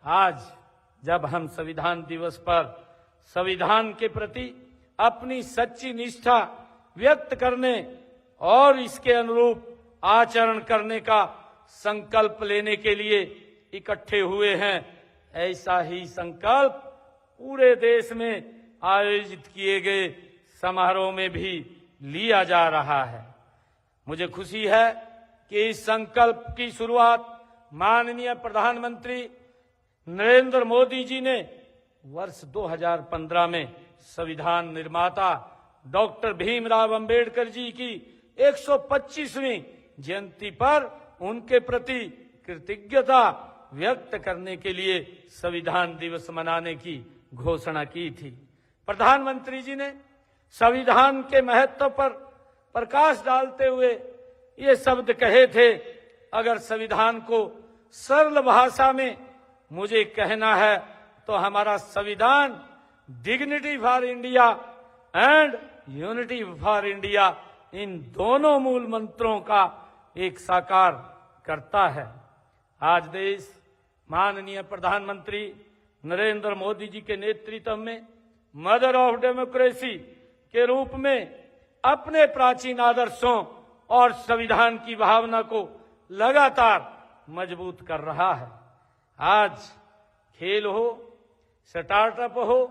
आज जब हम संविधान दिवस पर संविधान के प्रति अपनी सच्ची निष्ठा व्यक्त करने और इसके अनुरूप आचरण करने का संकल्प लेने के लिए इकट्ठे हुए हैं, ऐसा ही संकल्प पूरे देश में आयोजित किए गए समारोह में भी लिया जा रहा है। मुझे खुशी है कि इस संकल्प की शुरुआत माननीय प्रधानमंत्री नरेंद्र मोदी जी ने वर्ष 2015 में संविधान निर्माता डॉक्टर भीमराव अंबेडकर जी की 125वीं जयंती पर उनके प्रति कृतज्ञता व्यक्त करने के लिए संविधान दिवस मनाने की घोषणा की थी। प्रधानमंत्री जी ने संविधान के महत्व पर प्रकाश डालते हुए ये शब्द कहे थे, अगर संविधान को सरल भाषा में मुझे कहना है तो हमारा संविधान dignity for India and unity for India, इन दोनों मूल मंत्रों का एक साकार करता है। आज देश माननीय प्रधानमंत्री नरेंद्र मोदी जी के नेतृत्व में मदर ऑफ डेमोक्रेसी के रूप में अपने प्राचीन आदर्शों और संविधान की भावना को लगातार मजबूत कर रहा है। आज खेल हो, स्टार्टअप हो,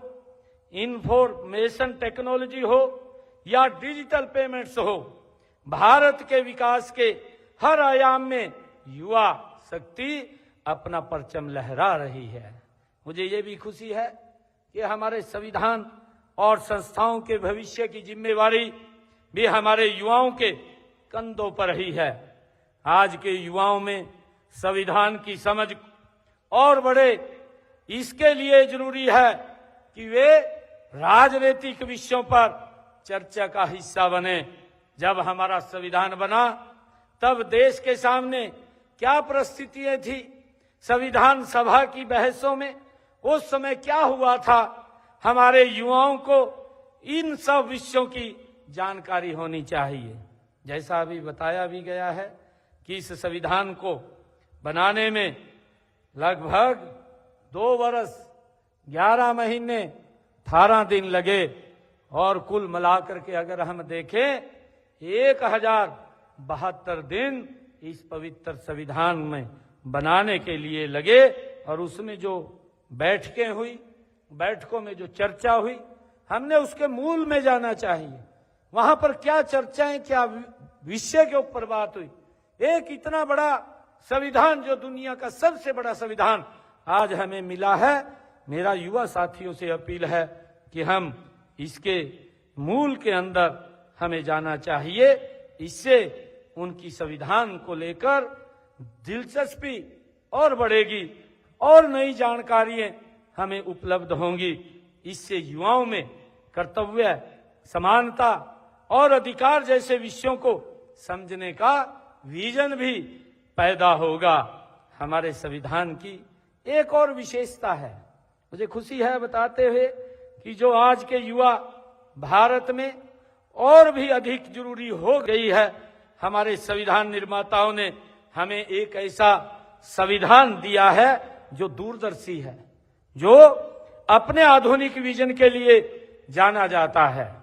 इंफॉर्मेशन टेक्नोलॉजी हो या डिजिटल पेमेंट्स हो, भारत के विकास के हर आयाम में युवा शक्ति अपना परचम लहरा रही है। मुझे ये भी खुशी है कि हमारे संविधान और संस्थाओं के भविष्य की जिम्मेवारी भी हमारे युवाओं के कंधों पर ही है। आज के युवाओं में संविधान की समझ और बढ़े, इसके लिए जरूरी है कि वे राजनीतिक विषयों पर चर्चा का हिस्सा बने। जब हमारा संविधान बना तब देश के सामने क्या परिस्थितियां थी, संविधान सभा की बहसों में उस समय क्या हुआ था, हमारे युवाओं को इन सब विषयों की जानकारी होनी चाहिए। जैसा अभी बताया भी गया है कि इस संविधान को बनाने में लगभग 2 वर्ष 11 महीने 18 दिन लगे और कुल मिलाकर के अगर हम देखें 1072 दिन इस पवित्र संविधान में बनाने के लिए लगे। और उसमें जो बैठकें हुई, बैठकों में जो चर्चा हुई, हमने उसके मूल में जाना चाहिए। वहां पर क्या चर्चाएं, क्या विषय के ऊपर बात हुई। एक इतना बड़ा संविधान, जो दुनिया का सबसे बड़ा संविधान आज हमें मिला है, मेरा युवा साथियों से अपील है कि हम इसके मूल के अंदर हमें जाना चाहिए। इससे उनकी संविधान को लेकर दिलचस्पी और बढ़ेगी और नई जानकारियां हमें उपलब्ध होंगी। इससे युवाओं में कर्तव्य, समानता और अधिकार जैसे विषयों को समझने का विजन भी पैदा होगा। हमारे संविधान की एक और विशेषता है, मुझे खुशी है बताते हुए कि जो आज के युवा भारत में और भी अधिक जरूरी हो गई है। हमारे संविधान निर्माताओं ने हमें एक ऐसा संविधान दिया है जो दूरदर्शी है, जो अपने आधुनिक विजन के लिए जाना जाता है।